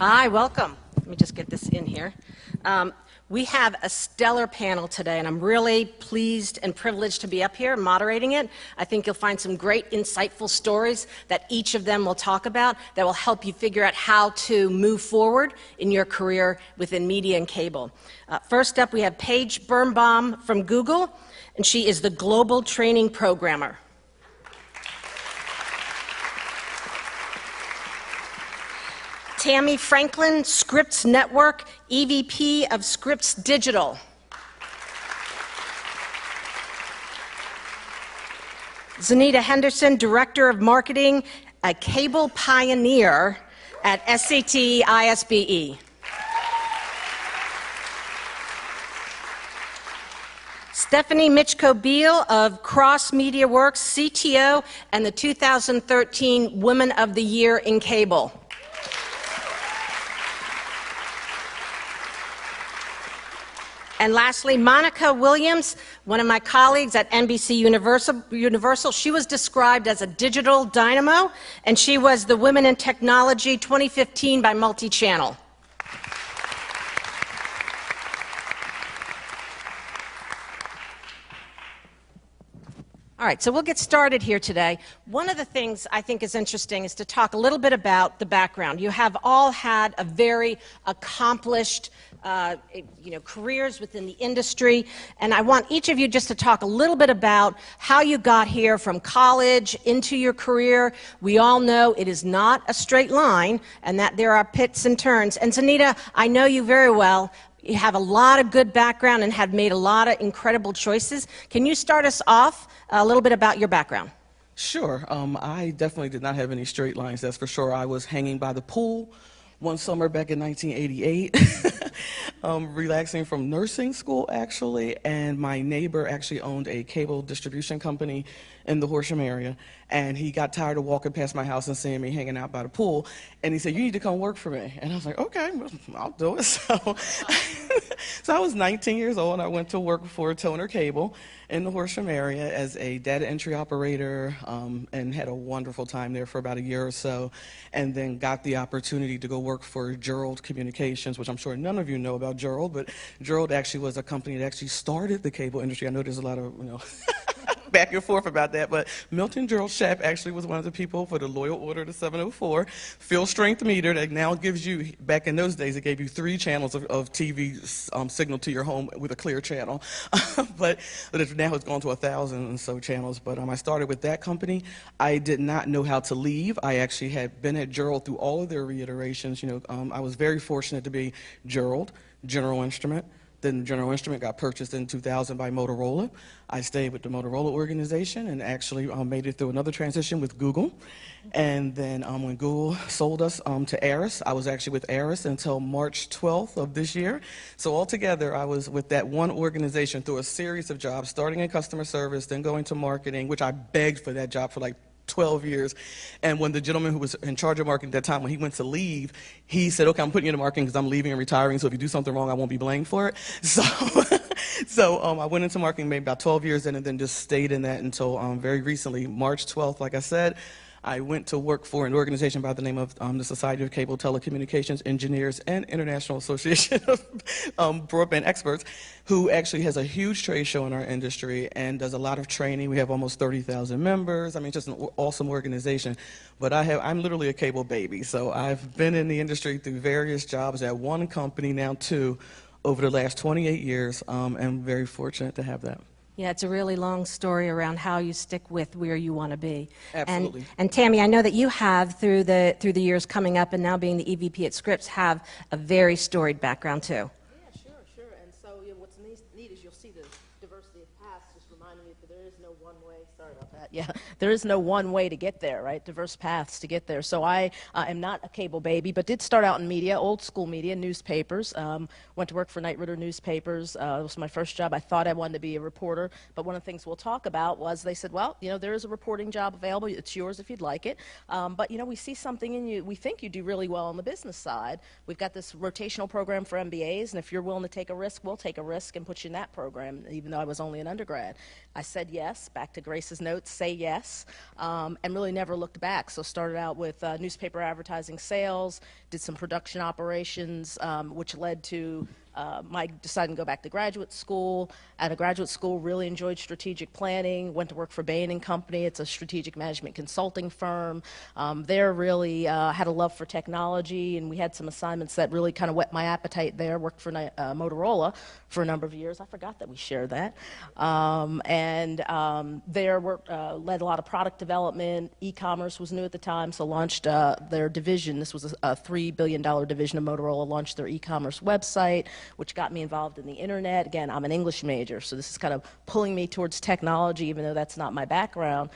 Hi, welcome. Let me just get this in here. We have a stellar panel today, and I'm really pleased and privileged to be up here moderating it. I think you'll find some great, insightful stories that each of them will talk about that will help you figure out how to move forward in your career within media and cable. First up, we have Paige Birnbaum from Google, and she is the Global Training Programmer. Tammy Franklin, Scripps Network, EVP of Scripps Digital. Zanita Henderson, Director of Marketing, a cable pioneer at SCT ISBE. Stephanie Mitchko-Beal of Cross Media Works, CTO, and the 2013 Women of the Year in Cable. And lastly, Monica Williams, one of my colleagues at NBC Universal. She was described as a digital dynamo, and she was the Women in Technology 2015 by Multi-Channel. All right, so we'll get started here today. One of the things I think is interesting is to talk a little bit about the background. You have all had a very accomplished careers within the industry, and I want each of you just to talk a little bit about how you got here from college into your career. We all know it is not a straight line, and that there are pits and turns. And Zanita, I know you very well. You have a lot of good background and have made a lot of incredible choices. Can you start us off a little bit about your background? Sure. I definitely did not have any straight lines, that's for sure. I was hanging by the pool one summer back in 1988, relaxing from nursing school, actually, and my neighbor actually owned a cable distribution company in the Horsham area, and he got tired of walking past my house and seeing me hanging out by the pool, and he said, "You need to come work for me." And I was like, "Okay, I'll do it." So I was 19 years old, and I went to work for Toner Cable in the Horsham area as a data entry operator, and had a wonderful time there for about a year or so, and then got the opportunity to go work for Gerald Communications, which I'm sure none of you know about Gerald, but Gerald actually was a company that actually started the cable industry. I know there's a lot of, back and forth about that, but Milton Gerald Shapp actually was one of the people for the Loyal Order to 704 field strength meter that now gives you, back in those days, it gave you 3 channels of TV signal to your home with a clear channel, but now it's gone to 1,000 and so channels. But I started with that company. I did not know how to leave. I actually had been at Gerald through all of their reiterations. I was very fortunate to be Gerald, General Instrument. Then General Instrument got purchased in 2000 by Motorola. I stayed with the Motorola organization and actually made it through another transition with Google. And then when Google sold us to Aris, I was actually with Aris until March 12th of this year. So altogether, I was with that one organization through a series of jobs, starting in customer service, then going to marketing, which I begged for that job for like 12 years. And when the gentleman who was in charge of marketing at that time, when he went to leave, he said, "Okay, I'm putting you into marketing because I'm leaving and retiring, so if you do something wrong, I won't be blamed for it." So I went into marketing maybe about 12 years in, and then just stayed in that until very recently, March 12th, like I said. I went to work for an organization by the name of the Society of Cable Telecommunications Engineers and International Association of Broadband Experts, who actually has a huge trade show in our industry and does a lot of training. We have almost 30,000 members. I mean, just an awesome organization. But I'm literally a cable baby, so I've been in the industry through various jobs at one company, now 2, over the last 28 years. I'm very fortunate to have that. Yeah, it's a really long story around how you stick with where you want to be. Absolutely. And Tammy, I know that you have, through the years coming up and now being the EVP at Scripps, have a very storied background too. Yeah, sure. And so what's neat is you'll see the diversity of paths, just reminding me that there is no one way. Sorry about that. Yeah, there is no one way to get there, right? Diverse paths to get there. So I am not a cable baby, but did start out in media, old school media, newspapers. Went to work for Knight Ridder newspapers. It was my first job. I thought I wanted to be a reporter, but one of the things we'll talk about was they said, well, there is a reporting job available. It's yours if you'd like it. But we see something in you. We think you do really well on the business side. We've got this rotational program for MBAs, and if you're willing to take a risk, we'll take a risk and put you in that program, even though I was only an undergrad. I said yes, back to Grace's notes, say yes. success, and really never looked back. So started out with newspaper advertising sales, did some production operations, which led to my deciding to go back to graduate school. At a graduate school, really enjoyed strategic planning, went to work for Bain & Company. It's a strategic management consulting firm. There really had a love for technology, and we had some assignments that really kind of whet my appetite there. Worked for Motorola for a number of years. I forgot that we shared that. There led a lot of product development. E-commerce was new at the time, so launched their division. This was a $3 billion division of Motorola, launched their e-commerce website, which got me involved in the internet. Again, I'm an English major, so this is kind of pulling me towards technology, even though that's not my background.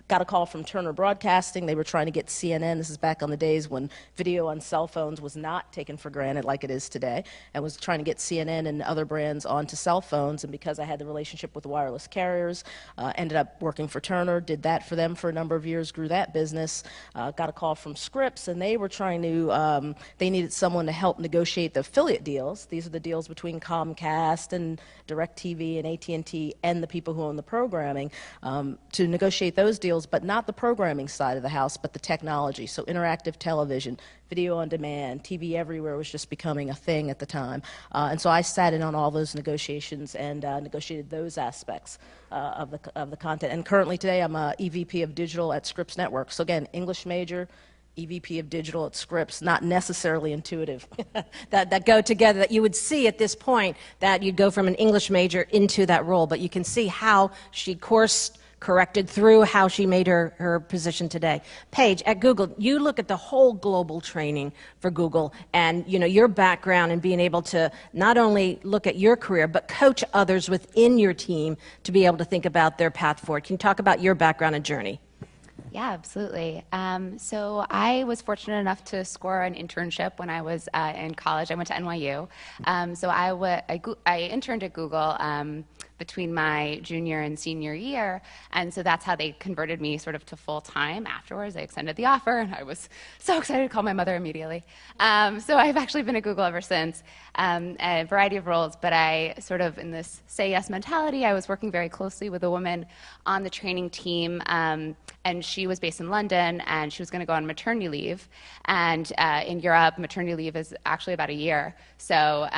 Got a call from Turner Broadcasting. They were trying to get CNN. This is back on the days when video on cell phones was not taken for granted like it is today, and was trying to get CNN and other brands onto cell phones. And because I had the relationship with wireless carriers, ended up working for Turner, did that for them for a number of years, grew that business. Got a call from Scripps, and they were trying to, they needed someone to help negotiate the affiliate deals. These are the deals between Comcast and DirecTV and AT&T and the people who own the programming, to negotiate those deals, but not the programming side of the house, but the technology. So interactive television, video on demand, TV everywhere was just becoming a thing at the time. And so I sat in on all those negotiations and negotiated those aspects of the content. And currently today I'm a EVP of digital at Scripps Network. So again, English major, EVP of digital at Scripps, not necessarily intuitive. that go together, that you would see at this point that you'd go from an English major into that role, but you can see how she course corrected through how she made her position today. Paige, at Google, you look at the whole global training for Google, and your background and being able to not only look at your career, but coach others within your team to be able to think about their path forward. Can you talk about your background and journey? Yeah, absolutely. So I was fortunate enough to score an internship when I was in college. I went to NYU. So I interned at Google between my junior and senior year, and so that's how they converted me sort of to full-time afterwards. They extended the offer, and I was so excited to call my mother immediately. So I've actually been at Google ever since, a variety of roles, but I sort of, in this say yes mentality, I was working very closely with a woman on the training team, and she was based in London, and she was going to go on maternity leave. And in Europe, maternity leave is actually about a year. So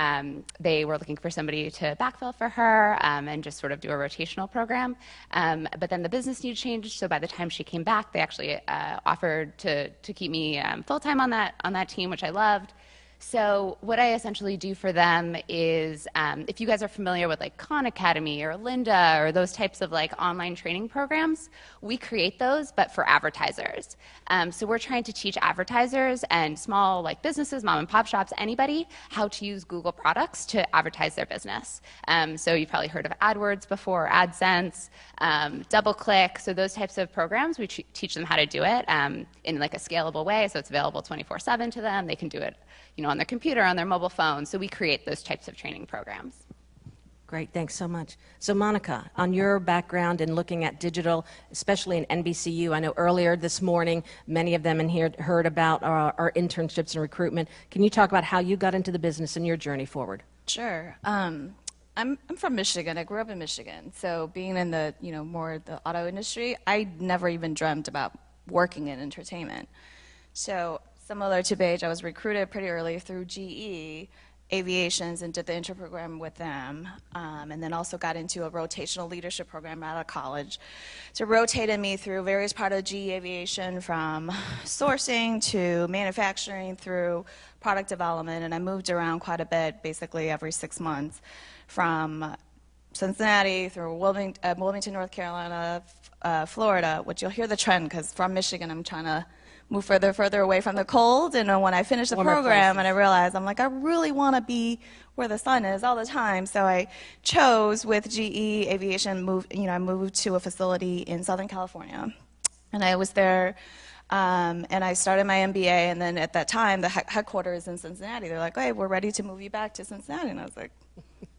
they were looking for somebody to backfill for her and just sort of do a rotational program. But then the business needs changed, so by the time she came back, they actually offered to keep me full-time on that team, which I loved. So what I essentially do for them is, if you guys are familiar with like Khan Academy or Lynda or those types of like online training programs, we create those, but for advertisers. So we're trying to teach advertisers and small like businesses, mom and pop shops, anybody, how to use Google products to advertise their business. So you've probably heard of AdWords before, AdSense, DoubleClick. So those types of programs, we teach them how to do it in like a scalable way, so it's available 24/7 to them. They can do it on their computer, on their mobile phone. So we create those types of training programs. Great, thanks so much. So Monica, on your background in looking at digital, especially in NBCU, I know earlier this morning, many of them in here heard about our internships and recruitment. Can you talk about how you got into the business and your journey forward? Sure. I'm from Michigan. I grew up in Michigan. So being in the, more the auto industry, I never even dreamt about working in entertainment. So similar to Paige, I was recruited pretty early through GE Aviations and did the intro program with them, and then also got into a rotational leadership program out of college. So rotated me through various parts of GE Aviation, from sourcing to manufacturing through product development, and I moved around quite a bit, basically every 6 months, from Cincinnati through Wilmington, North Carolina, Florida, which you'll hear the trend, because from Michigan I'm trying to move further away from the cold. And when I finished the program and I realized, I'm like, I really want to be where the sun is all the time. So I chose with GE Aviation, I moved to a facility in Southern California. And I was there, and I started my MBA. And then at that time, the headquarters in Cincinnati, they're like, hey, we're ready to move you back to Cincinnati. And I was like,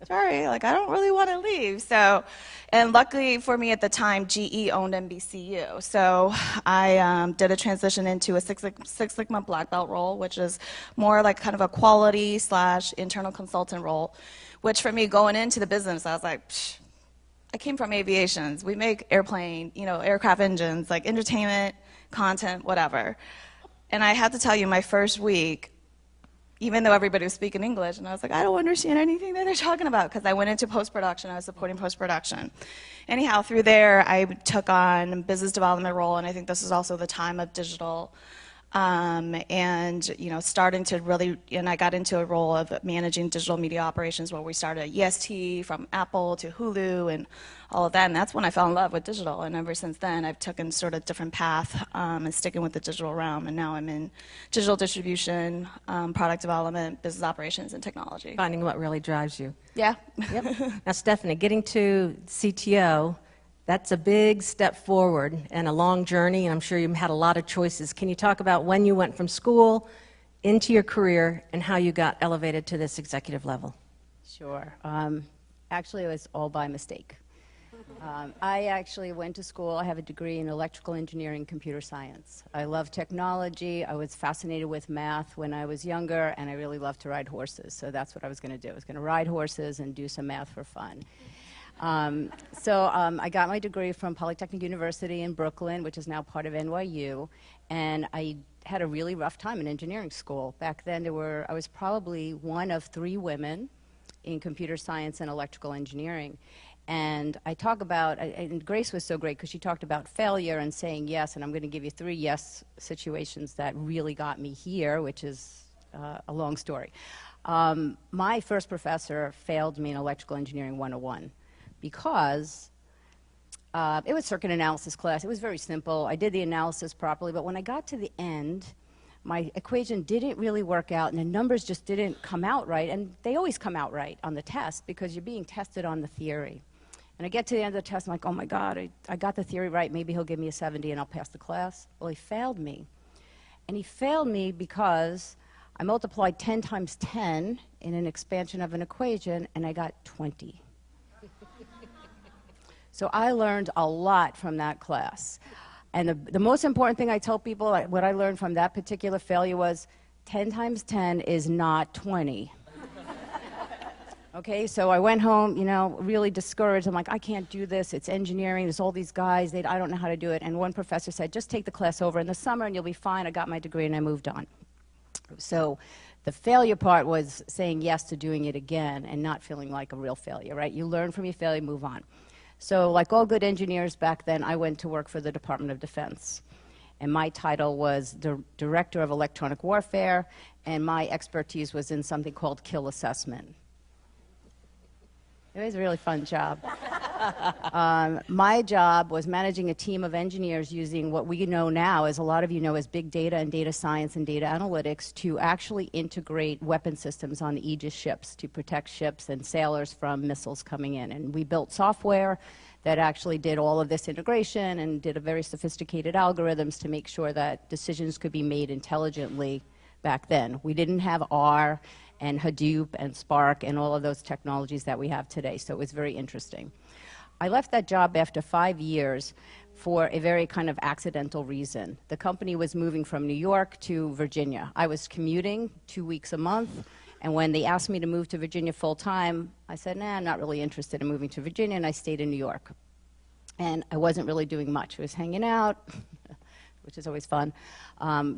sorry, I don't really want to leave. So, and luckily for me at the time, GE owned NBCU. So I did a transition into a Six Sigma black belt role, which is more like kind of a quality / internal consultant role, which for me going into the business, I was like, I came from aviations. We make airplane, aircraft engines, like entertainment, content, whatever. And I had to tell you, my first week, even though everybody was speaking English, and I was like, I don't understand anything that they're talking about, because I went into post-production. I was supporting post-production. Anyhow, through there, I took on a business development role, and I think this is also the time of digital. Starting to really, and I got into a role of managing digital media operations where we started EST from Apple to Hulu and all of that, and that's when I fell in love with digital, and ever since then I've taken sort of different path and sticking with the digital realm, and now I'm in digital distribution, product development, business operations, and technology. Finding what really drives you. Yeah. Yep. Now, Stephanie, getting to CTO, that's a big step forward and a long journey, and I'm sure you had a lot of choices. Can you talk about when you went from school into your career and how you got elevated to this executive level? Sure. Actually, it was all by mistake. I actually went to school. I have a degree in electrical engineering, computer science. I love technology. I was fascinated with math when I was younger, and I really loved to ride horses. So that's what I was going to do. I was going to ride horses and do some math for fun. I got my degree from Polytechnic University in Brooklyn, which is now part of NYU, and I had a really rough time in engineering school. Back then, I was probably one of 3 women in computer science and electrical engineering. And I talk about, and Grace was so great because she talked about failure and saying yes, and I'm going to give you 3 yes situations that really got me here, which is a long story. My first professor failed me in electrical engineering 101 because it was circuit analysis class. It was very simple. I did the analysis properly, but when I got to the end, my equation didn't really work out, and the numbers just didn't come out right, and they always come out right on the test because you're being tested on the theory. And I get to the end of the test, I'm like, oh my God, I got the theory right. Maybe he'll give me a 70 and I'll pass the class. Well, he failed me. And he failed me because I multiplied 10 times 10 in an expansion of an equation, and I got 20. So I learned a lot from that class. And the most important thing I tell people, what I learned from that particular failure was 10 times 10 is not 20. Okay, so I went home, really discouraged. I'm like, I can't do this. It's engineering. There's all these guys. I don't know how to do it. And one professor said, just take the class over in the summer and you'll be fine. I got my degree and I moved on. So the failure part was saying yes to doing it again and not feeling like a real failure, right? You learn from your failure, move on. So like all good engineers back then, I went to work for the Department of Defense. And my title was Director of Electronic Warfare, and my expertise was in something called kill assessment. It was a really fun job. My job was managing a team of engineers using what we know now, as a lot of you know, as big data and data science and data analytics to actually integrate weapon systems on the Aegis ships to protect ships and sailors from missiles coming in. And we built software that actually did all of this integration and did a very sophisticated algorithms to make sure that decisions could be made intelligently back then. We didn't have R and Hadoop and Spark and all of those technologies that we have today, so it was very interesting. I left that job after 5 years for a very kind of accidental reason. The company was moving from New York to Virginia. I was commuting 2 weeks a month, and when they asked me to move to Virginia full-time, I said, nah, I'm not really interested in moving to Virginia, and I stayed in New York. And I wasn't really doing much. I was hanging out, which is always fun,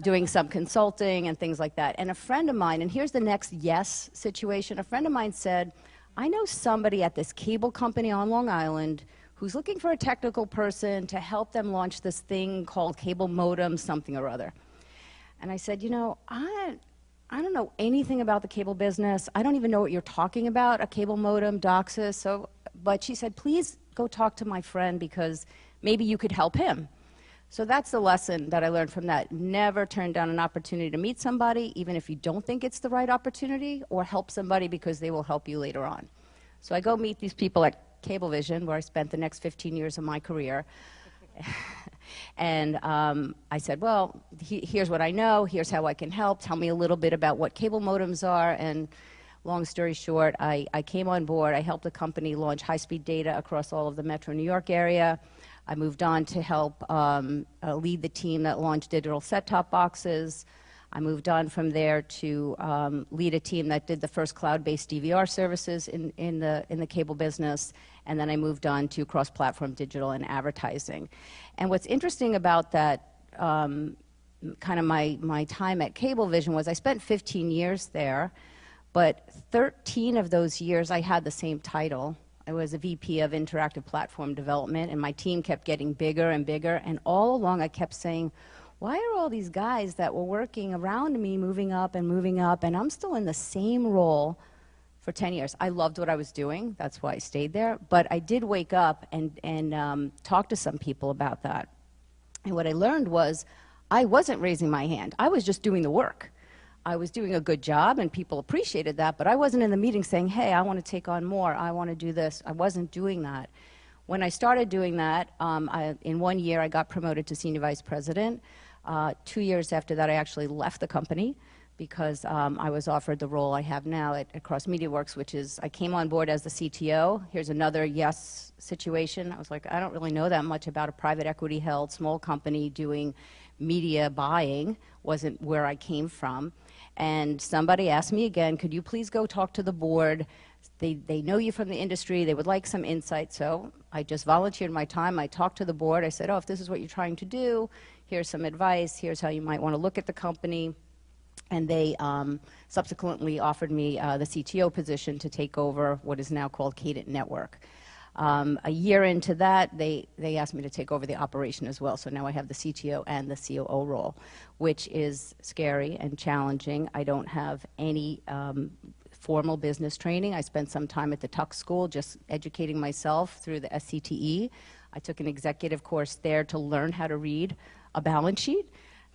doing some consulting and things like that. And a friend of mine, and here's the next yes situation, a friend of mine said, I know somebody at this cable company on Long Island who's looking for a technical person to help them launch this thing called cable modem something or other. And I said, I don't know anything about the cable business. I don't even know what you're talking about, a cable modem, DOCSIS. But she said, please go talk to my friend because maybe you could help him. So that's the lesson that I learned from that. Never turn down an opportunity to meet somebody, even if you don't think it's the right opportunity, or help somebody because they will help you later on. So I go meet these people at Cablevision, where I spent the next 15 years of my career. And I said, well, here's what I know. Here's how I can help. Tell me a little bit about what cable modems are. And long story short, I came on board. I helped the company launch high-speed data across all of the metro New York area. I moved on to help lead the team that launched digital set-top boxes. I moved on from there to lead a team that did the first cloud-based DVR services in the cable business, and then I moved on to cross-platform digital and advertising. And what's interesting about that, kind of my time at Cablevision, was I spent 15 years there, but 13 of those years I had the same title. I was a VP of Interactive Platform Development, and my team kept getting bigger and bigger, and all along I kept saying, why are all these guys that were working around me moving up, and I'm still in the same role for 10 years? I loved what I was doing, that's why I stayed there, but I did wake up and talk to some people about that. And what I learned was I wasn't raising my hand, I was just doing the work. I was doing a good job, and people appreciated that, but I wasn't in the meeting saying, hey, I want to take on more, I want to do this. I wasn't doing that. When I started doing that, in 1 year I got promoted to Senior Vice President. 2 years after that, I actually left the company because I was offered the role I have now at Cross MediaWorks, which is I came on board as the CTO. Here's another yes situation. I was like, I don't really know that much about a private equity held small company doing media buying. Wasn't where I came from. And somebody asked me again, could you please go talk to the board? They know you from the industry. They would like some insight. So I just volunteered my time. I talked to the board. I said, oh, if this is what you're trying to do, here's some advice. Here's how you might want to look at the company. And they subsequently offered me the CTO position to take over what is now called Cadent Network. A year into that, they asked me to take over the operation as well. So now I have the CTO and the COO role, which is scary and challenging. I don't have any formal business training. I spent some time at the Tuck School just educating myself through the SCTE. I took an executive course there to learn how to read a balance sheet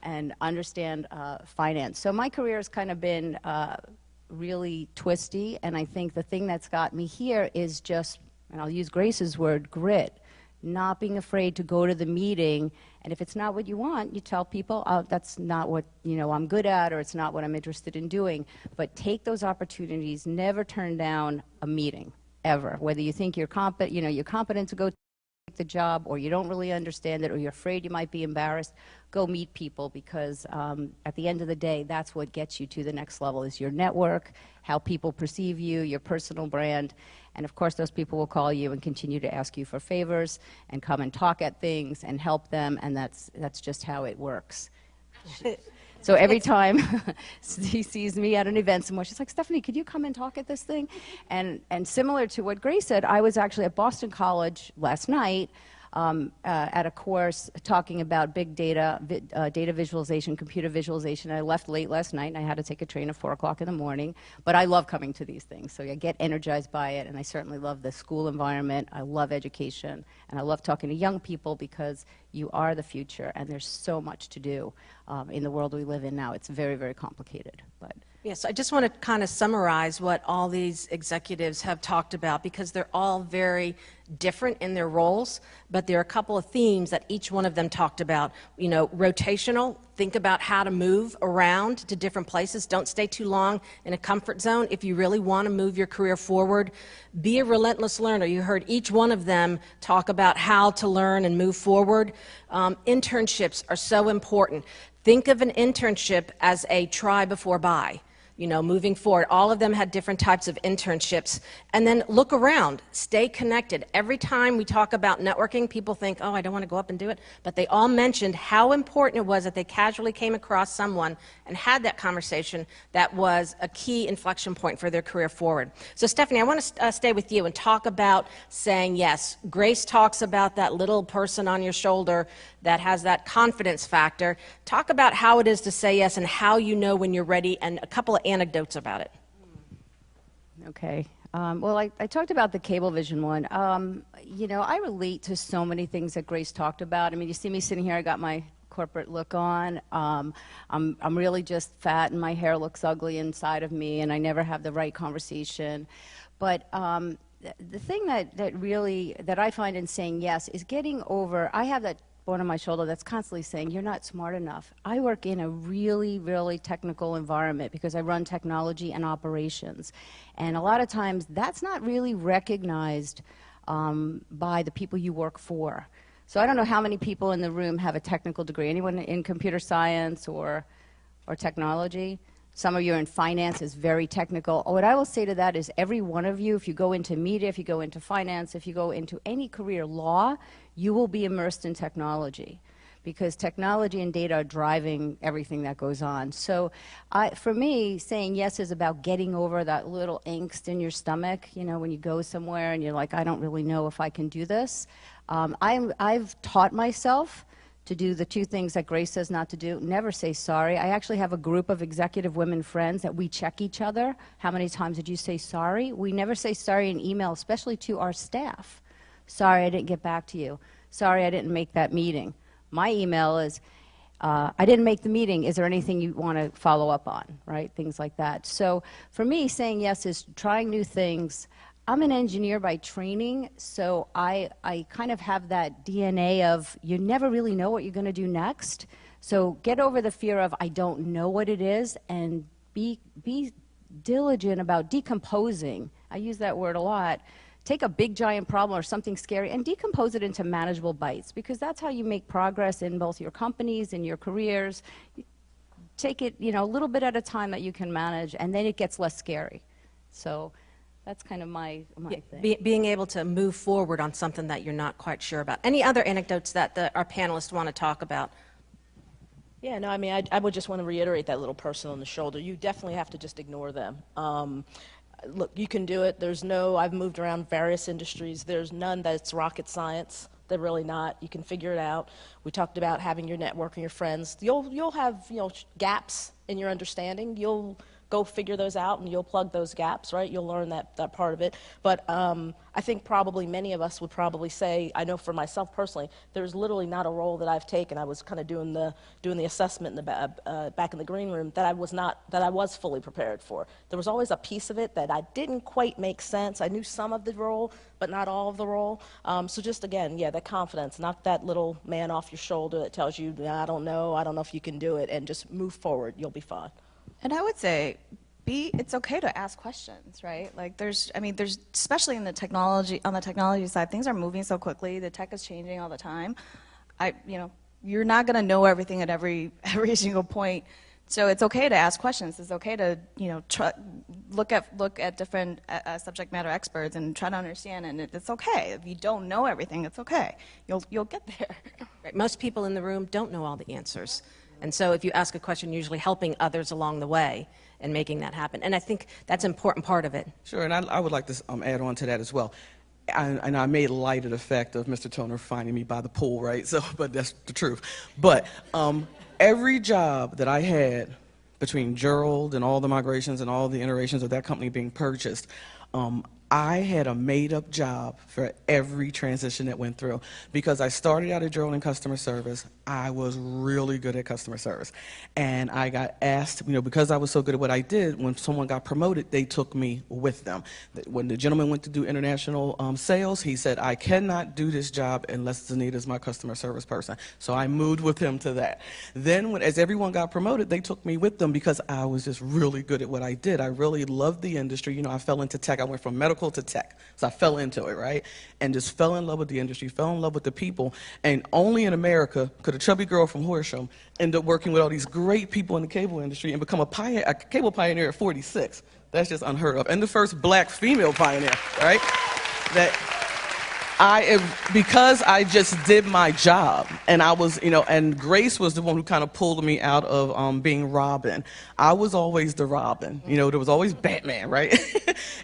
and understand finance. So my career has kind of been really twisty, and I think the thing that's got me here is just, and I'll use Grace's word, grit. Not being afraid to go to the meeting, and if it's not what you want, you tell people, oh, that's not what I'm good at, or it's not what I'm interested in doing. But take those opportunities. Never turn down a meeting, ever. Whether you think you're competent to go take the job, or you don't really understand it, or you're afraid you might be embarrassed, go meet people, because at the end of the day, that's what gets you to the next level, is your network, how people perceive you, your personal brand. And of course, those people will call you and continue to ask you for favors and come and talk at things and help them, and that's just how it works. So every time he sees me at an event somewhere, she's like, Stephanie, could you come and talk at this thing? And similar to what Grace said, I was actually at Boston College last night at a course talking about big data, data visualization, computer visualization. I left late last night, and I had to take a train at 4 o'clock in the morning. But I love coming to these things, so I get energized by it, and I certainly love the school environment. I love education, and I love talking to young people, because you are the future, and there's so much to do in the world we live in now. It's very, very complicated. But Yes, I just want to kind of summarize what all these executives have talked about, because they're all very different in their roles, but there are a couple of themes that each one of them talked about. Rotational, think about how to move around to different places. Don't stay too long in a comfort zone if you really want to move your career forward. Be a relentless learner. You heard each one of them talk about how to learn and move forward. Internships are so important. Think of an internship as a try before buy. Moving forward. All of them had different types of internships. And then look around. Stay connected. Every time we talk about networking, people think, oh, I don't want to go up and do it. But they all mentioned how important it was that they casually came across someone and had that conversation that was a key inflection point for their career forward. So, Stephanie, I want to stay with you and talk about saying yes. Grace talks about that little person on your shoulder that has that confidence factor. Talk about how it is to say yes and how you know when you're ready, and a couple of anecdotes about it. Okay. Well, I talked about the Cablevision one. I relate to so many things that Grace talked about. I mean, you see me sitting here, I got my corporate look on. I'm really just fat, and my hair looks ugly inside of me, and I never have the right conversation. But the thing that I find in saying yes is getting over, I have that one on my shoulder that's constantly saying, you're not smart enough. I work in a really, really technical environment because I run technology and operations. And a lot of times that's not really recognized by the people you work for. So I don't know how many people in the room have a technical degree. Anyone in computer science or or technology. Some of you are in finance, is very technical. What I will say to that is every one of you, if you go into media, if you go into finance, if you go into any career, law, you will be immersed in technology, because technology and data are driving everything that goes on. So for me, saying yes is about getting over that little angst in your stomach, you know, when you go somewhere and you're like, I don't really know if I can do this. I've taught myself to do the two things that Grace says not to do. Never say sorry. I actually have a group of executive women friends that we check each other. How many times did you say sorry? We never say sorry in email, especially to our staff. Sorry, I didn't get back to you. Sorry, I didn't make that meeting. My email is, I didn't make the meeting. Is there anything you want to follow up on, right? Things like that. So for me, saying yes is trying new things. I'm an engineer by training, so I kind of have that DNA of you never really know what you're going to do next. So get over the fear of I don't know what it is, and be diligent about decomposing. I use that word a lot. Take a big giant problem or something scary and decompose it into manageable bites, because that's how you make progress in both your companies and your careers. Take it, you know, a little bit at a time that you can manage, and then it gets less scary. So that's kind of my thing. Being able to move forward on something that you're not quite sure about. Any other anecdotes that our panelists want to talk about? Yeah, no, I mean, I would just want to reiterate that little person on the shoulder. You definitely have to just ignore them. Look, you can do it. I've moved around various industries. There's none that's rocket science. They're really not. You can figure it out. We talked about having your network and your friends. You'll have, you know, gaps in your understanding. You'll go figure those out and you'll plug those gaps, right? You'll learn that part of it. But I think probably many of us would probably say, I know for myself personally, there's literally not a role that I've taken. I was kind of doing the assessment in the back in the green room that I was fully prepared for. There was always a piece of it that I didn't quite make sense. I knew some of the role, but not all of the role. So just again, yeah, that confidence, not that little man off your shoulder that tells you, I don't know if you can do it, and just move forward. You'll be fine. And I would say, it's okay to ask questions, right? Like there's, especially on the technology side, things are moving so quickly. The tech is changing all the time. You're not going to know everything at every single point. So it's okay to ask questions. It's okay to, look at different subject matter experts and try to understand. And it's okay if you don't know everything. It's okay. You'll get there. Right. Most people in the room don't know all the answers. And so if you ask a question, usually helping others along the way and making that happen. And I think that's an important part of it. Sure, and I would like to add on to that as well. And I made light of the fact of Mr. Toner finding me by the pool, right? So, but that's the truth. But every job that I had between Gerald and all the migrations and all the iterations of that company being purchased, I had a made-up job for every transition that went through. Because I started out at Gerald in customer service, I was really good at customer service. And I got asked, because I was so good at what I did, when someone got promoted, they took me with them. When the gentleman went to do international sales, he said, I cannot do this job unless Zanita's my customer service person. So I moved with him to that. Then as everyone got promoted, they took me with them because I was just really good at what I did. I really loved the industry. I fell into tech. I went from medical to tech. So I fell into it, right? And just fell in love with the industry, fell in love with the people. And only in America could a chubby girl from Horsham end up working with all these great people in the cable industry and become a cable pioneer at 46. That's just unheard of. And the first black female pioneer, right? Because I just did my job, and I was, and Grace was the one who kind of pulled me out of being Robin. I was always the Robin. There was always Batman, right?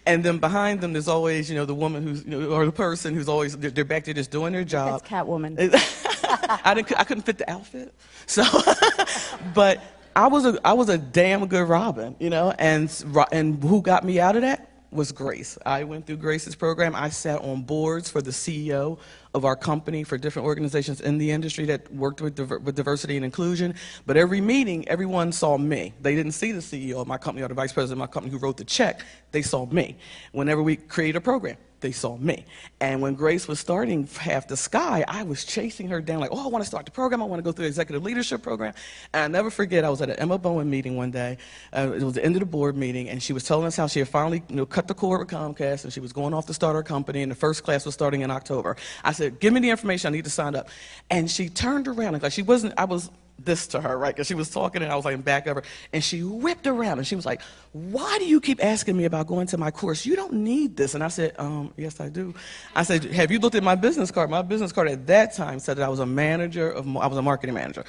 And then behind them, there's always, the woman who's, or the person who's always, they're back there just doing their job. That's Catwoman. I couldn't fit the outfit, so, but I was a damn good Robin, and who got me out of that was Grace. I went through Grace's program. I sat on boards for the CEO of our company for different organizations in the industry that worked with diversity and inclusion. But every meeting, everyone saw me. They didn't see the CEO of my company or the vice president of my company who wrote the check. They saw me. Whenever we created a program, they saw me. And when Grace was starting Half the Sky, I was chasing her down like, I want to start the program. I want to go through the executive leadership program. And I never forget, I was at an Emma Bowen meeting one day. It was the end of the board meeting, and she was telling us how she had finally cut the cord with Comcast, and she was going off to start her company, and the first class was starting in October. I said, give me the information, I need to sign up. And she turned around, and she wasn't, this to her, right? Because she was talking and I was like in back of her, and she whipped around and she was like, "Why do you keep asking me about going to my course? You don't need this." And I said, "Yes, I do." I said, "Have you looked at my business card?" My business card at that time said that I was a marketing manager.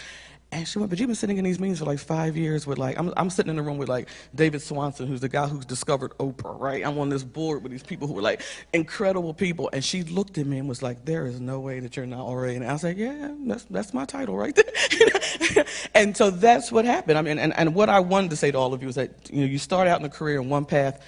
And she went, "But you've been sitting in these meetings for like 5 years with like," I'm sitting in the room with like David Swanson, who's the guy who's discovered Oprah, right? I'm on this board with these people who are like incredible people. And she looked at me and was like, "There is no way that you're not already." And I was like, "Yeah, that's my title right there." And so that's what happened. I mean, and what I wanted to say to all of you is that, you know, you start out in a career in one path,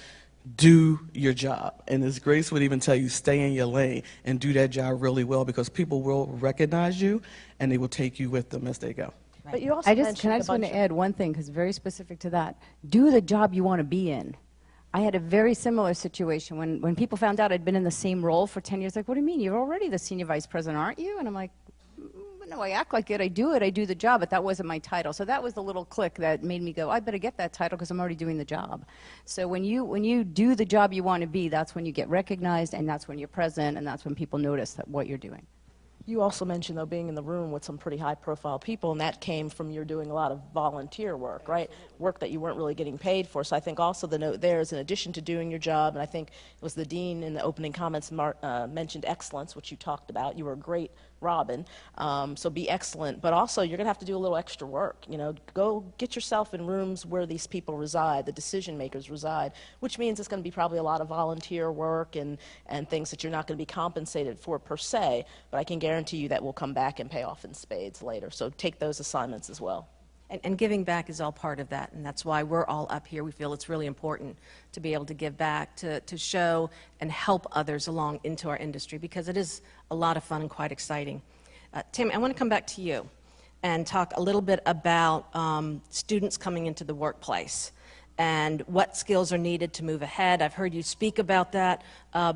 do your job. And as Grace would even tell you, stay in your lane and do that job really well, because people will recognize you and they will take you with them as they go. But you also Can I just want to add one thing, because very specific to that. Do the job you want to be in. I had a very similar situation when people found out I'd been in the same role for 10 years. Like, what do you mean? You're already the senior vice president, aren't you? And I'm like, no, I act like it. I do the job, but that wasn't my title. So that was the little click that made me go, I better get that title because I'm already doing the job. So when you do the job you want to be, that's when you get recognized, and that's when you're present, and that's when people notice what you're doing. You also mentioned, though, being in the room with some pretty high-profile people, and that came from your doing a lot of volunteer work, right? Work that you weren't really getting paid for. So I think also the note there is, in addition to doing your job, and I think it was the dean in the opening comments mentioned excellence, which you talked about. You were a great Robin, so be excellent, but also you're going to have to do a little extra work. You know, go get yourself in rooms where these people reside, the decision makers reside, which means it's going to be probably a lot of volunteer work and things that you're not going to be compensated for per se, but I can guarantee you that will come back and pay off in spades later. So take those assignments as well. And giving back is all part of that, and that's why we're all up here. We feel it's really important to be able to give back, to show and help others along into our industry, because it is a lot of fun and quite exciting. Tim, I want to come back to you and talk a little bit about students coming into the workplace and what skills are needed to move ahead. I've heard you speak about that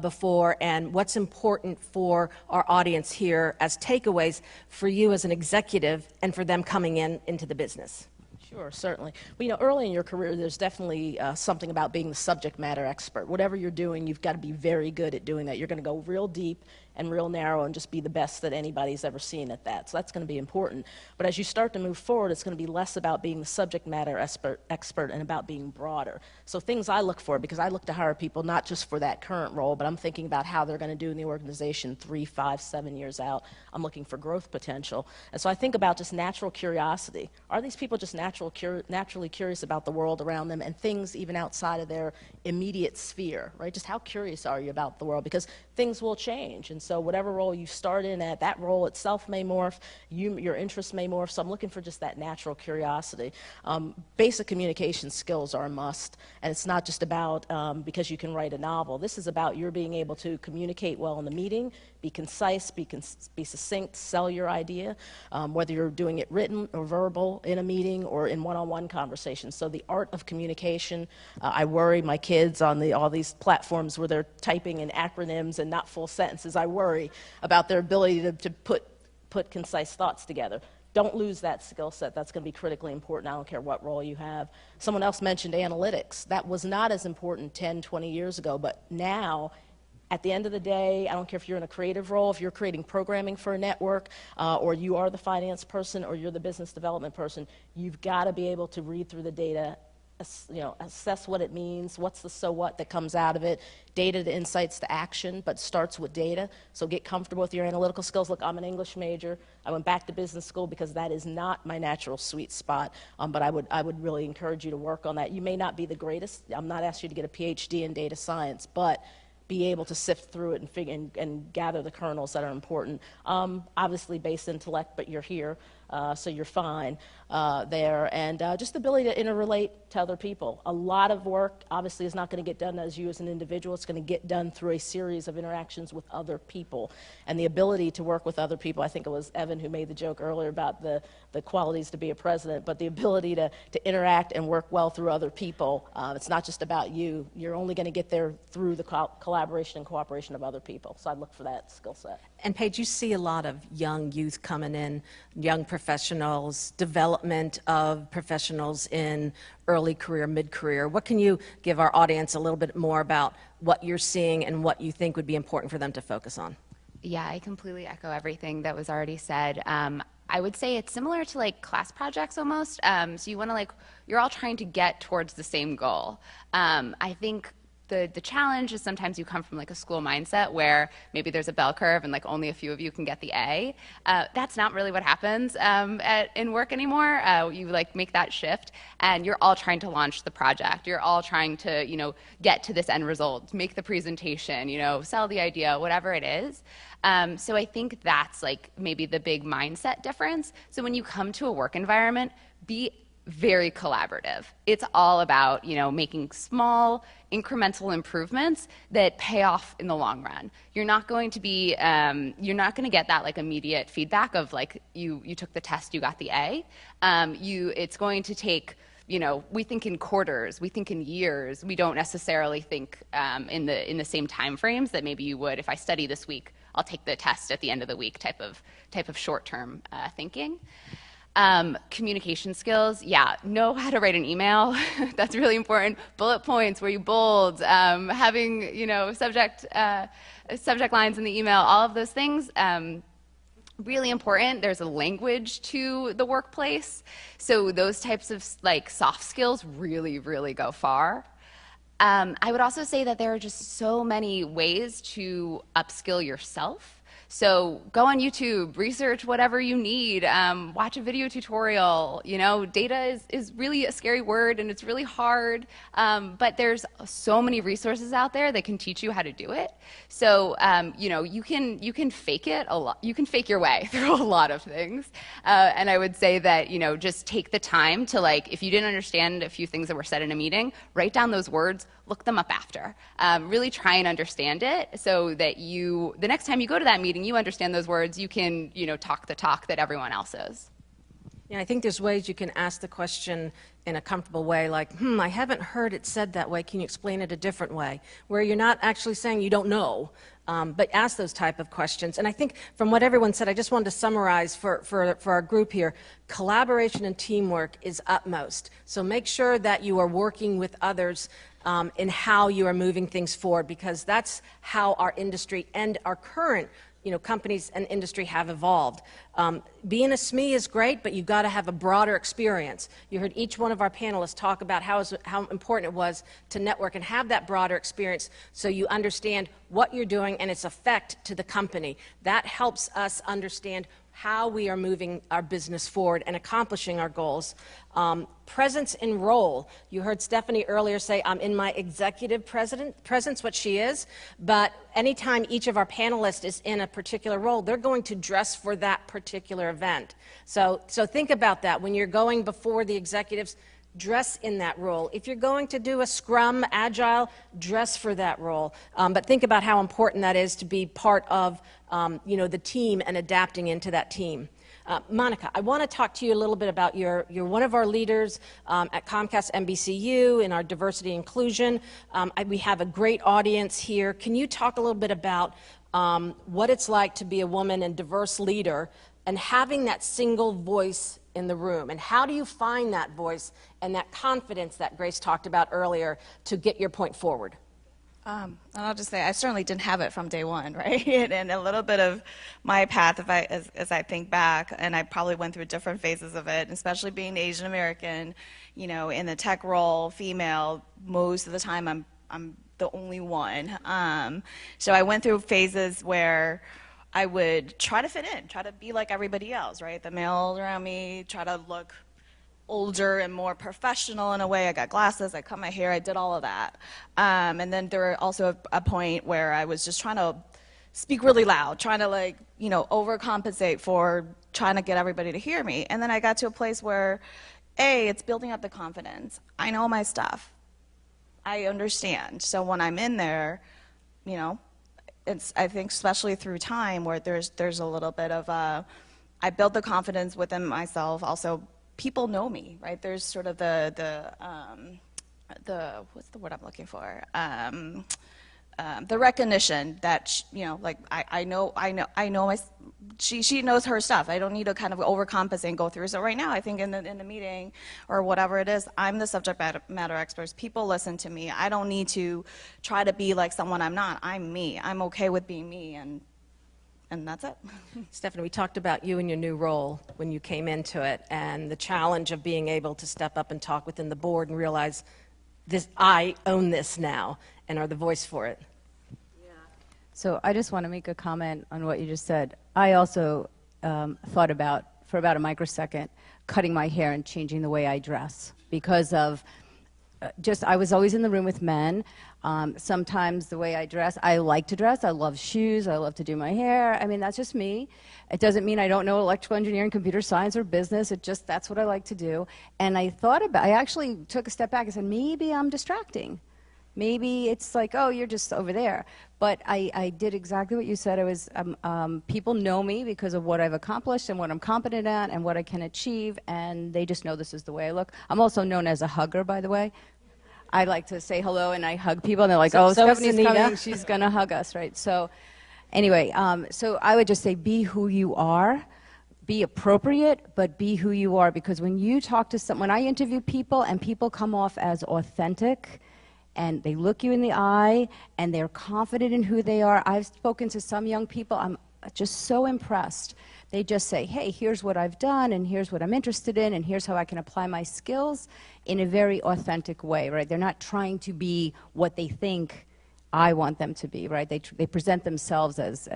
before, and what's important for our audience here as takeaways for you as an executive and for them coming into the business. Sure, certainly. Well, you know, early in your career, there's definitely something about being the subject matter expert. Whatever you're doing, you've got to be very good at doing that. You're going to go real deep and real narrow and just be the best that anybody's ever seen at that. So that's going to be important. But as you start to move forward, it's going to be less about being the subject matter expert and about being broader. So things I look for, because I look to hire people not just for that current role, but I'm thinking about how they're going to do in the organization 3, 5, 7 years out. I'm looking for growth potential. And so I think about just natural curiosity. Are these people just naturally curious about the world around them and things even outside of their immediate sphere, right? Just how curious are you about the world? Because things will change. And so whatever role you start in at, that role itself may morph, your interests may morph. So I'm looking for just that natural curiosity. Basic communication skills are a must. And it's not just about because you can write a novel. This is about your being able to communicate well in the meeting, be concise, be succinct, sell your idea, whether you're doing it written or verbal in a meeting or in one-on-one conversations. So the art of communication, I worry my kids on all these platforms where they're typing in acronyms and not full sentences. I worry about their ability to put concise thoughts together. Don't lose that skill set. That's going to be critically important. I don't care what role you have. Someone else mentioned analytics. That was not as important 10, 20 years ago, but now, at the end of the day, I don't care if you're in a creative role, if you're creating programming for a network, or you are the finance person, or you're the business development person, you've got to be able to read through the data, assess what it means, what's the so what that comes out of it, data to insights to action, but starts with data. So get comfortable with your analytical skills. Look, I'm an English major. I went back to business school because that is not my natural sweet spot, but I would really encourage you to work on that. You may not be the greatest. I'm not asking you to get a PhD in data science, but be able to sift through it and gather the kernels that are important. Obviously base intellect, but you're here, so you're fine there. And just the ability to interrelate to other people. A lot of work obviously is not going to get done as you as an individual. It's going to get done through a series of interactions with other people. And the ability to work with other people, I think it was Evan who made the joke earlier about the qualities to be a president, but the ability to interact and work well through other people. It's not just about you. You're only going to get there through the collaboration and cooperation of other people. So I'd look for that skill set. And Paige, you see a lot of young youth coming in, young professionals, development of professionals in early career, mid-career. What can you give our audience a little bit more about what you're seeing and what you think would be important for them to focus on? Yeah, I completely echo everything that was already said. I would say it's similar to like class projects almost. So you want to you're all trying to get towards the same goal. I think the challenge is sometimes you come from like a school mindset where maybe there's a bell curve and like only a few of you can get the A. That's not really what happens in work anymore. You like make that shift and you're all trying to launch the project. You're all trying to, get to this end result, make the presentation, sell the idea, whatever it is. So I think that's like maybe the big mindset difference. So when you come to a work environment, be very collaborative. It's all about, making small incremental improvements that pay off in the long run. You're not going to be, you're not going to get that like immediate feedback of like you took the test, you got the A. It's going to take, we think in quarters, we think in years. We don't necessarily think in the same time frames that maybe you would if I study this week, I'll take the test at the end of the week type of short-term thinking. Communication skills, know how to write an email. That's really important. Bullet points where you bold, having, subject lines in the email, all of those things, really important. There's a language to the workplace. So those types of like soft skills really, really go far. I would also say that there are just so many ways to upskill yourself. So go on YouTube, research whatever you need, watch a video tutorial. Data is really a scary word and it's really hard, but there's so many resources out there that can teach you how to do it. So you can fake it a lot. You can fake your way through a lot of things, and I would say that just take the time to if you didn't understand a few things that were said in a meeting, write down those words. Look them up after. Really try and understand it so that the next time you go to that meeting, you understand those words, you can, talk the talk that everyone else is. Yeah, I think there's ways you can ask the question in a comfortable way, like, I haven't heard it said that way. Can you explain it a different way? Where you're not actually saying you don't know, but ask those type of questions. And I think from what everyone said, I just wanted to summarize for our group here, collaboration and teamwork is utmost. So make sure that you are working with others in how you are moving things forward, because that's how our industry and our current companies and industry have evolved. Being a SME is great, but you've got to have a broader experience. You heard each one of our panelists talk about how important it was to network and have that broader experience so you understand what you're doing and its effect to the company. That helps us understand how we are moving our business forward and accomplishing our goals. Presence in role. You heard Stephanie earlier say, I'm in my executive presence, what she is, but anytime each of our panelists is in a particular role, they're going to dress for that particular event. So think about that. When you're going before the executives, dress in that role. If you're going to do a Scrum, Agile, dress for that role. But think about how important that is to be part of the team and adapting into that team. Monica, I want to talk to you a little bit about you're one of our leaders at Comcast NBCU in our diversity inclusion. We have a great audience here. Can you talk a little bit about what it's like to be a woman and diverse leader and having that single voice in the room? And how do you find that voice and that confidence that Grace talked about earlier to get your point forward? And I'll just say I certainly didn't have it from day one, right? And a little bit of my path, as I think back, and I probably went through different phases of it, especially being Asian American, in the tech role, female. Most of the time, I'm the only one. So I went through phases where I would try to fit in, try to be like everybody else, right? The males around me, try to look older and more professional in a way. I got glasses, I cut my hair, I did all of that. And then there were also a point where I was just trying to speak really loud, trying to overcompensate for trying to get everybody to hear me. And then I got to a place where, it's building up the confidence. I know my stuff. I understand. So when I'm in there, I think especially through time where there's a little bit of I built the confidence within myself. Also, people know me, right? There's sort of the what's the word I'm looking for? The recognition that I know she knows her stuff. I don't need to kind of overcompensate and go through. So right now, I think in the meeting or whatever it is, I'm the subject matter expert. People listen to me. I don't need to try to be like someone I'm not. I'm me. I'm okay with being me, and and that's it. Stephanie, we talked about you and your new role when you came into it, and the challenge of being able to step up and talk within the board and realize this, I own this now, and are the voice for it. So I just want to make a comment on what you just said. I also thought about, for about a microsecond, cutting my hair and changing the way I dress because of I was always in the room with men. Sometimes the way I dress, I like to dress. I love shoes. I love to do my hair. I mean, that's just me. It doesn't mean I don't know electrical engineering, computer science, or business. That's what I like to do. And I actually took a step back and said, maybe I'm distracting. Maybe it's like, oh, you're just over there. But I did exactly what you said. People know me because of what I've accomplished and what I'm competent at and what I can achieve, and they just know this is the way I look. I'm also known as a hugger, by the way. I like to say hello, and I hug people, and they're like, Stephanie's coming, she's going to hug us, right? So anyway, so I would just say be who you are. Be appropriate, but be who you are, because when you talk to someone, when I interview people and people come off as authentic, and they look you in the eye, and they're confident in who they are. I've spoken to some young people. I'm just so impressed. They just say, hey, here's what I've done, and here's what I'm interested in, and here's how I can apply my skills in a very authentic way, right? They're not trying to be what they think I want them to be, right? They present themselves as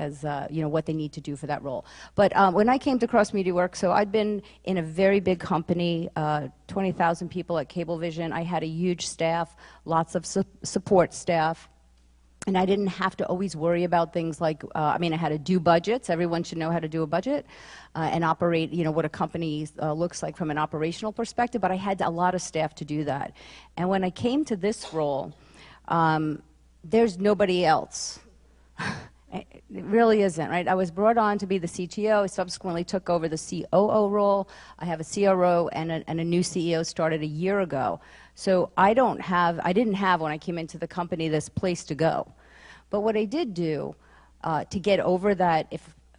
what they need to do for that role. But when I came to Cross Media Works, so I'd been in a very big company, 20,000 people at Cablevision. I had a huge staff, lots of support staff. And I didn't have to always worry about things like, I had to do budgets. Everyone should know how to do a budget and operate, what a company looks like from an operational perspective. But I had a lot of staff to do that. And when I came to this role, there's nobody else. It really isn't, right? I was brought on to be the CTO. I subsequently took over the COO role. I have a CRO and a new CEO started a year ago. So I didn't have, when I came into the company, this place to go. But what I did do to get over that,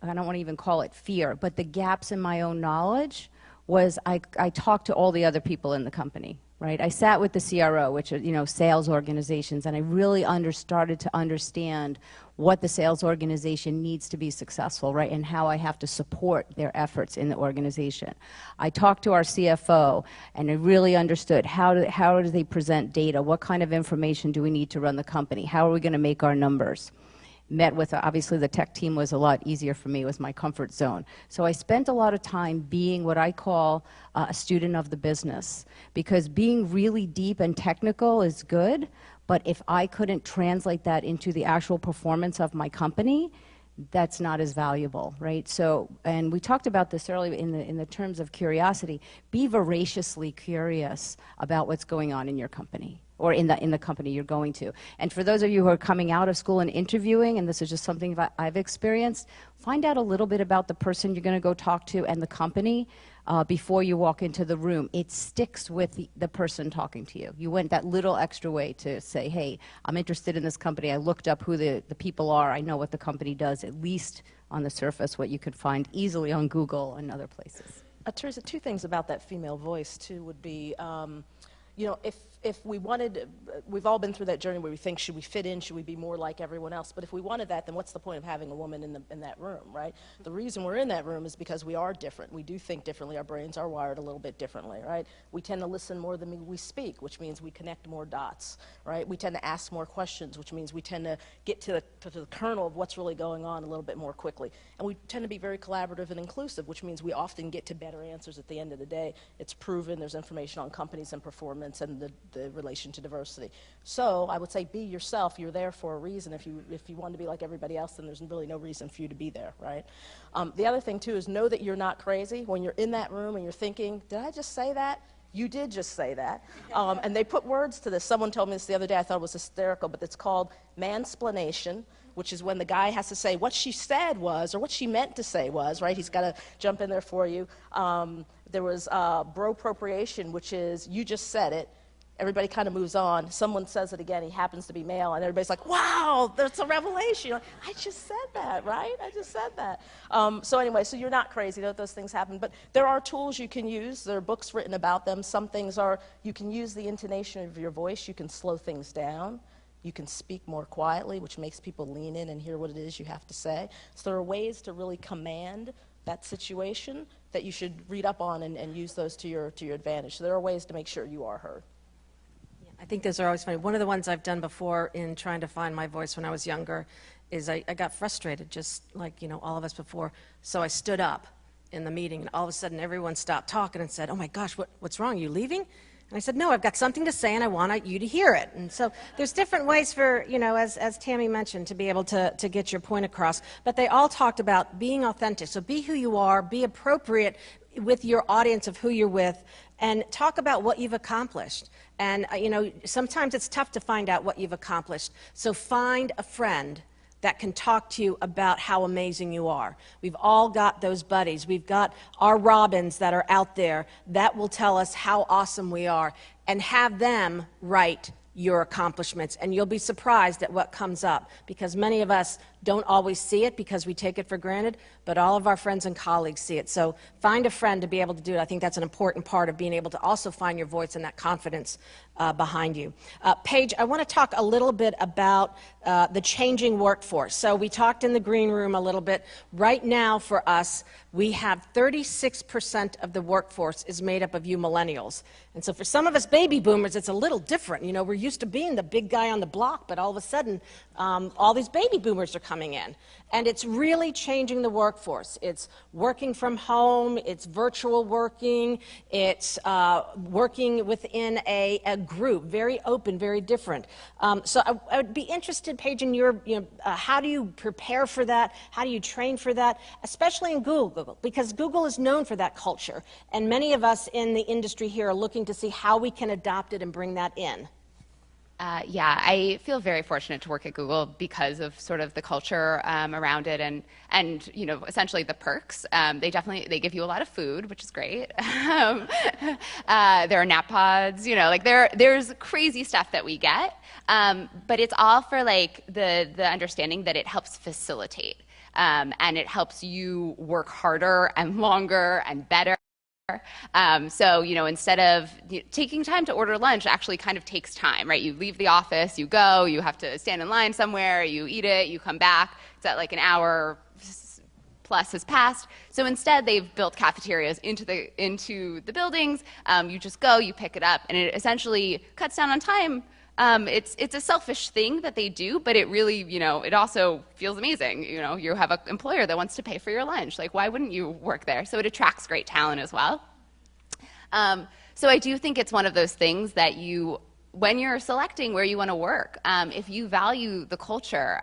I don't want to even call it fear, but the gaps in my own knowledge, was I talked to all the other people in the company. Right? I sat with the CRO, which are, sales organizations, and I really started to understand what the sales organization needs to be successful, right? And how I have to support their efforts in the organization. I talked to our CFO, and I really understood how do they present data? What kind of information do we need to run the company? How are we going to make our numbers? Met with, obviously the tech team was a lot easier for me. It was my comfort zone. So I spent a lot of time being what I call a student of the business, because being really deep and technical is good, but if I couldn't translate that into the actual performance of my company, that's not as valuable, right? So, and we talked about this earlier in the terms of curiosity. Be voraciously curious about what's going on in your company, or in the company you're going to. And for those of you who are coming out of school and interviewing, and this is just something I've experienced, find out a little bit about the person you're going to go talk to and the company before you walk into the room. It sticks with the person talking to you. You went that little extra way to say, hey, I'm interested in this company. I looked up who the people are. I know what the company does, at least on the surface, what you could find easily on Google and other places. Teresa, two things about that female voice, too, would be, if we wanted, we've all been through that journey where we think, should we fit in, should we be more like everyone else? But if we wanted that, then what's the point of having a woman in that room, right? The reason we're in that room is because we are different. We do think differently. Our brains are wired a little bit differently, right? We tend to listen more than we speak, which means we connect more dots, right? We tend to ask more questions, which means we tend to get to the kernel of what's really going on a little bit more quickly. And we tend to be very collaborative and inclusive, which means we often get to better answers at the end of the day. It's proven. There's information on companies and performance and the relation to diversity. So I would say be yourself. You're there for a reason. If you want to be like everybody else, then there's really no reason for you to be there, right? The other thing, too, is know that you're not crazy. When you're in that room and you're thinking, did I just say that? You did just say that. And they put words to this. Someone told me this the other day. I thought it was hysterical, but it's called mansplanation, which is when the guy has to say what she said was, or what she meant to say was, right? He's got to jump in there for you. There was broappropriation, which is you just said it. Everybody kind of moves on. Someone says it again. He happens to be male, and everybody's like, wow, that's a revelation. You're like, I just said that, right? I just said that. So anyway, so you're not crazy. Those things happen. But there are tools you can use. There are books written about them. Some things are, you can use the intonation of your voice. You can slow things down. You can speak more quietly, which makes people lean in and hear what it is you have to say. So there are ways to really command that situation that you should read up on and use those to your advantage. So there are ways to make sure you are heard. I think those are always funny. One of the ones I've done before in trying to find my voice when I was younger is I got frustrated, just like, all of us before. So I stood up in the meeting, and all of a sudden everyone stopped talking and said, "Oh my gosh, what's wrong? Are you leaving?" And I said, "No, I've got something to say, and I want you to hear it." And so there's different ways for, as Tammy mentioned, to be able to get your point across. But they all talked about being authentic. So be who you are, be appropriate with your audience of who you're with, and talk about what you've accomplished. And, sometimes it's tough to find out what you've accomplished. So find a friend that can talk to you about how amazing you are. We've all got those buddies. We've got our Robins that are out there that will tell us how awesome we are, and have them write your accomplishments, and you'll be surprised at what comes up, because many of us don't always see it because we take it for granted, but all of our friends and colleagues see it. So find a friend to be able to do it. I think that's an important part of being able to also find your voice and that confidence behind you. Paige, I want to talk a little bit about the changing workforce. So we talked in the green room a little bit. Right now for us, we have 36% of the workforce is made up of you millennials. And so for some of us baby boomers, it's a little different. We're used to being the big guy on the block, but all of a sudden, all these baby boomers are coming in. And it's really changing the workforce. It's working from home, it's virtual working, it's working within a group, very open, very different. So I would be interested, Paige, in your, how do you prepare for that? How do you train for that? Especially in Google, because Google is known for that culture. And many of us in the industry here are looking to see how we can adopt it and bring that in. Yeah, I feel very fortunate to work at Google because of sort of the culture around it and essentially the perks. They give you a lot of food, which is great. There are nap pods, there's crazy stuff that we get, but it's all for the understanding that it helps facilitate and it helps you work harder and longer and better. So, instead of taking time to order lunch actually kind of takes time, right? You leave the office, you go, you have to stand in line somewhere, you eat it, you come back. It's at an hour plus has passed. So instead, they've built cafeterias into the buildings. You just go, you pick it up, and it essentially cuts down on time. It's a selfish thing that they do, but it really, it also feels amazing. You have an employer that wants to pay for your lunch. Why wouldn't you work there? So it attracts great talent as well. So I do think it's one of those things that when you're selecting where you want to work, if you value the culture,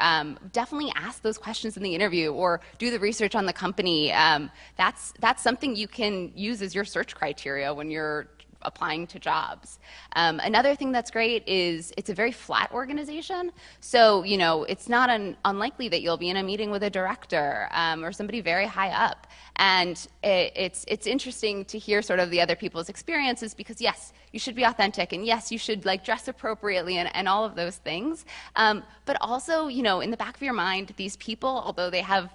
definitely ask those questions in the interview or do the research on the company. That's something you can use as your search criteria when you're applying to jobs. Another thing that's great is it's a very flat organization. So, it's not unlikely that you'll be in a meeting with a director or somebody very high up. And it's interesting to hear sort of the other people's experiences because, yes, you should be authentic and, yes, you should dress appropriately and all of those things. But also, in the back of your mind, these people, although they have,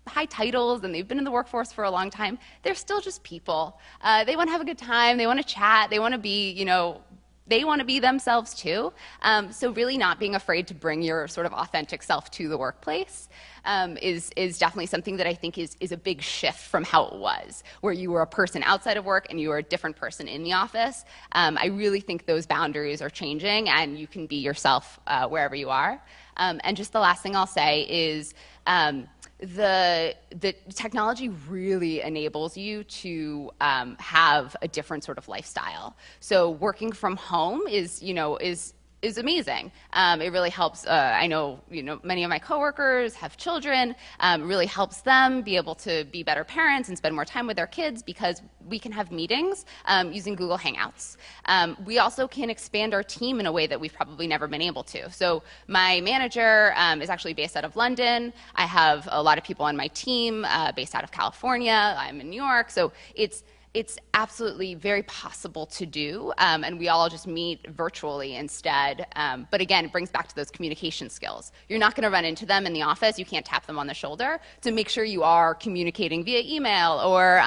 high titles and they've been in the workforce for a long time, they're still just people. They want to have a good time, they want to chat, they want to be, they want to be themselves too. So really not being afraid to bring your sort of authentic self to the workplace is definitely something that I think is a big shift from how it was, where you were a person outside of work and you were a different person in the office. I really think those boundaries are changing and you can be yourself wherever you are. And just the last thing I'll say is the technology really enables you to have a different sort of lifestyle. So working from home is amazing. It really helps. I know, many of my coworkers have children. It really helps them be able to be better parents and spend more time with their kids because we can have meetings using Google Hangouts. We also can expand our team in a way that we've probably never been able to. So my manager is actually based out of London. I have a lot of people on my team based out of California. I'm in New York. So it's absolutely very possible to do, and we all just meet virtually instead. But again, it brings back to those communication skills. You're not going to run into them in the office. You can't tap them on the shoulder. So make sure you are communicating via email or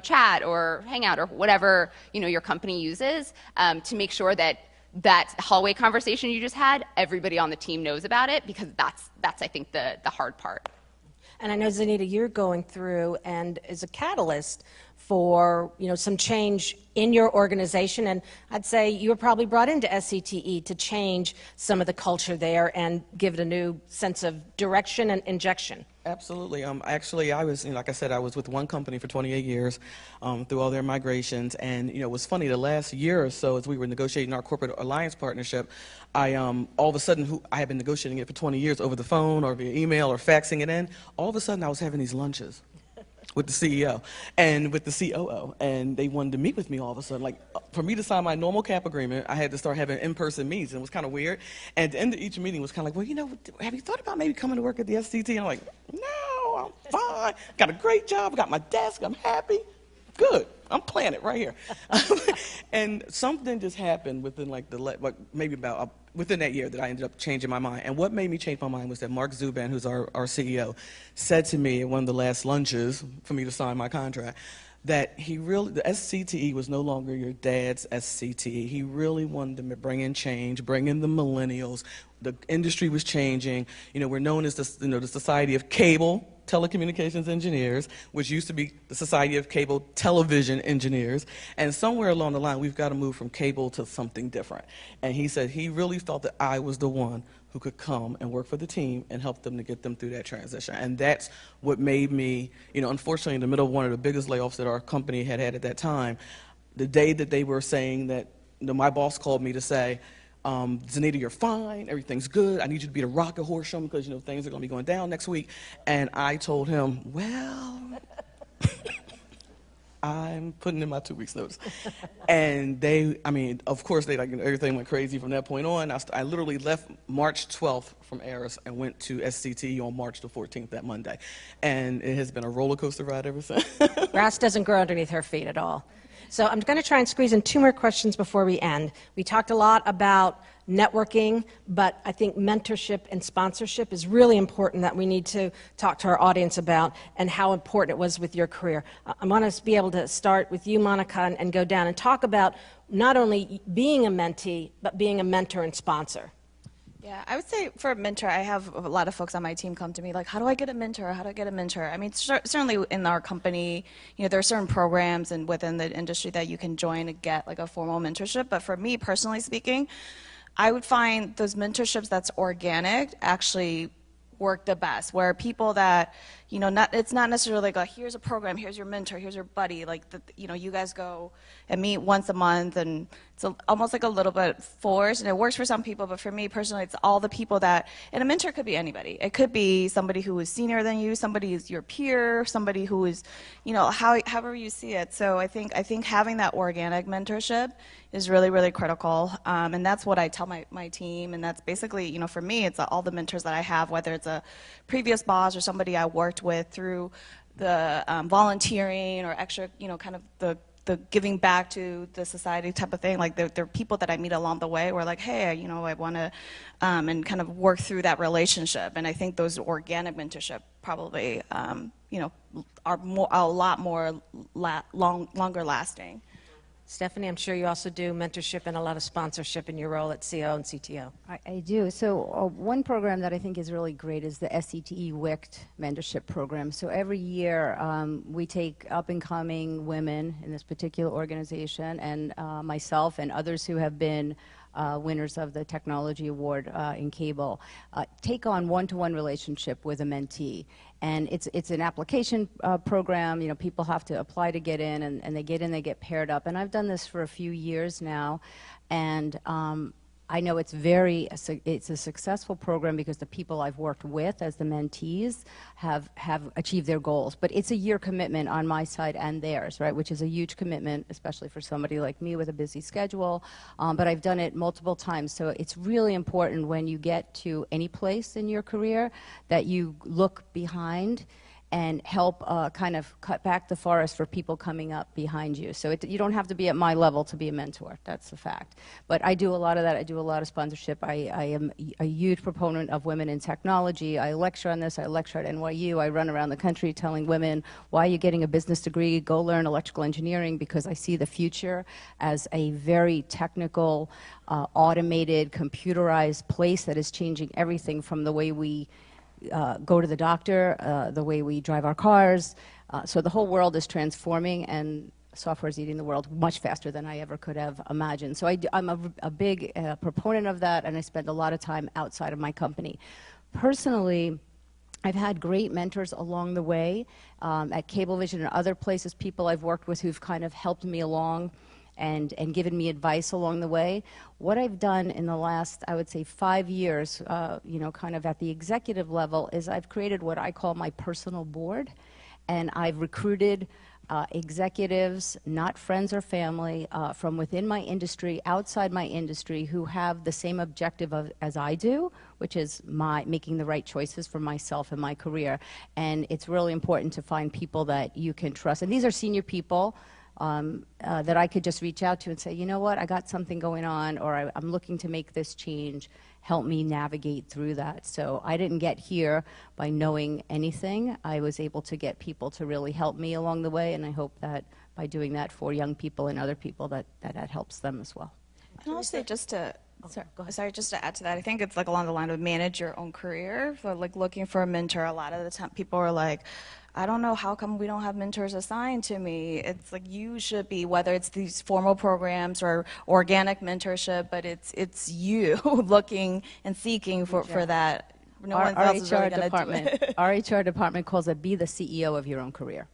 chat or Hangout or whatever your company uses to make sure that that hallway conversation you just had, everybody on the team knows about it, because that's I think the hard part. And I know, Zanita, you're going through and is a catalyst for, some change in your organization, and I'd say you were probably brought into SCTE to change some of the culture there and give it a new sense of direction and injection. Absolutely. Actually, I was, like I said, I was with one company for 28 years through all their migrations. And, it was funny, the last year or so, as we were negotiating our corporate alliance partnership, all of a sudden, I had been negotiating it for 20 years over the phone or via email or faxing it in. All of a sudden, I was having these lunches with the CEO and with the COO, and they wanted to meet with me all of a sudden. Like, for me to sign my normal cap agreement, I had to start having in-person meetings, and it was kind of weird. And at the end of each meeting was kind of like, well, have you thought about maybe coming to work at the SCT? And I'm like, no, I'm fine. Got a great job, got my desk, I'm happy. Good, I'm playing it right here. And something just happened within within that year that I ended up changing my mind. And what made me change my mind was that Mark Zuban, who's our CEO, said to me at one of the last lunches for me to sign my contract, that the SCTE was no longer your dad's SCTE. He really wanted to bring in change, bring in the millennials. The industry was changing. We're known as the Society of Cable Telecommunications Engineers, which used to be the Society of Cable Television Engineers. And somewhere along the line, we've got to move from cable to something different. And he said he really felt that I was the one who could come and work for the team and help them to get them through that transition. And that's what made me, unfortunately, in the middle of one of the biggest layoffs that our company had at that time, the day that they were saying that, my boss called me to say, Zanita, you're fine, everything's good, I need you to be the rocket horse show because, things are going to be going down next week. And I told him, well, I'm putting in my 2 weeks notice. And of course, everything went crazy from that point on. I literally left March 12th from Aris and went to SCT on March the 14th, that Monday. And it has been a roller coaster ride ever since. Grass doesn't grow underneath her feet at all. So I'm going to try and squeeze in 2 more questions before we end. We talked a lot about networking, but I think mentorship and sponsorship is really important that we need to talk to our audience about, and how important it was with your career. I want us to be able to start with you, Monica, and go down and talk about not only being a mentee, but being a mentor and sponsor. Yeah, I would say for a mentor, I have a lot of folks on my team come to me like, how do I get a mentor? How do I get a mentor? I mean, certainly in our company, there are certain programs and within the industry that you can join to get like a formal mentorship. But for me, personally speaking, I would find those mentorships that's organic actually work the best, where people that, it's not necessarily like, here's a program, here's your mentor, here's your buddy, like, you guys go and meet once a month, and it's almost like a little bit forced, and it works for some people, but for me personally, it's all the people that, and a mentor could be anybody. It could be somebody who is senior than you, somebody who's your peer, somebody who is, however you see it. So I think having that organic mentorship is really, really critical, and that's what I tell my team, and that's basically, for me, it's all the mentors that I have, whether it's a previous boss or somebody I worked with through the volunteering or extra, kind of the giving back to the society type of thing. Like, there are people that I meet along the way who are like, hey, I want to, and kind of work through that relationship. And I think those organic mentorship probably, are a lot more longer lasting. Stephanie, I'm sure you also do mentorship and a lot of sponsorship in your role at CO and CTO. I do. So one program that I think is really great is the SCTE WICT mentorship program. So every year we take up-and-coming women in this particular organization, and myself and others who have been winners of the technology award in cable, take on one-to-one relationship with a mentee. And it's an application program. People have to apply to get in, and they get in, they get paired up. And I've done this for a few years now, and I know it's a successful program because the people I've worked with as the mentees have achieved their goals. But it's a year commitment on my side and theirs, right? Which is a huge commitment, especially for somebody like me with a busy schedule. But I've done it multiple times, so it's really important when you get to any place in your career that you look behind and help kind of cut back the forest for people coming up behind you. So you don't have to be at my level to be a mentor. That's the fact. But I do a lot of that. I do a lot of sponsorship. I am a huge proponent of women in technology. I lecture on this. I lecture at NYU. I run around the country telling women, why are you getting a business degree? Go learn electrical engineering, because I see the future as a very technical, automated, computerized place that is changing everything from the way we go to the doctor, the way we drive our cars. So the whole world is transforming, and software is eating the world much faster than I ever could have imagined. So I'm a big proponent of that, and I spend a lot of time outside of my company. Personally, I've had great mentors along the way at Cablevision and other places, people I've worked with who've kind of helped me along and given me advice along the way. What I've done in the last, I would say, 5 years, you know, kind of at the executive level, is I've created what I call my personal board, and I've recruited executives, not friends or family, from within my industry, outside my industry, who have the same objective as I do, which is making the right choices for myself and my career. And it's really important to find people that you can trust. And these are senior people that I could just reach out to and say, you know what, I got something going on, or I'm looking to make this change. Help me navigate through that. So I didn't get here by knowing anything. I was able to get people to really help me along the way, and I hope that by doing that for young people and other people that helps them as well. And also just to Sorry, just to add to that, I think it's like along the line of manage your own career. So like looking for a mentor, a lot of the time people are like, I don't know, how come we don't have mentors assigned to me? It's like you should be, whether it's these formal programs or organic mentorship, but it's you looking and seeking for that. No one else is really going to do it. Our HR department calls it be the CEO of your own career.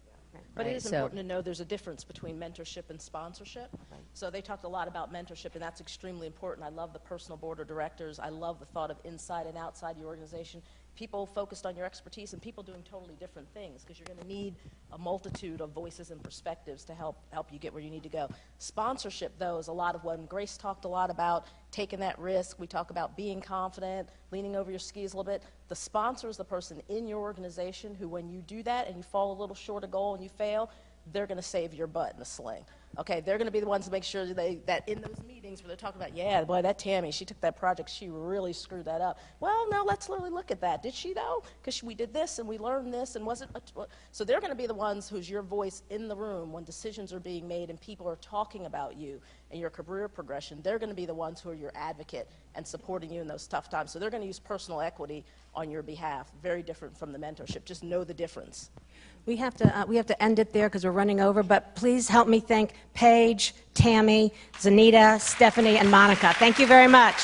But Right, it is so- important to know there's a difference between mentorship and sponsorship. So they talked a lot about mentorship, and that's extremely important. I love the personal board of directors. I love the thought of inside and outside your organization. People focused on your expertise and people doing totally different things, because you're going to need a multitude of voices and perspectives to help you get where you need to go. Sponsorship, though, is a lot of what Grace talked a lot about, taking that risk. We talk about being confident, leaning over your skis a little bit. The sponsor is the person in your organization who, when you do that and you fall a little short of goal and you fail, they're going to save your butt in a sling. Okay, they're going to be the ones to make sure that in those meetings where they're talking about, yeah, boy, that Tammy, she took that project, she really screwed that up. Well, now let's really look at that. Did she, though? Because we did this and we learned this, and wasn't. So they're going to be the ones who's your voice in the room when decisions are being made and people are talking about you and your career progression. They're going to be the ones who are your advocate and supporting you in those tough times. So they're going to use personal equity on your behalf. Very different from the mentorship. Just know the difference. We have to end it there because we're running over, but please help me thank Paige, Tammy, Zanita, Stephanie, and Monica. Thank you very much.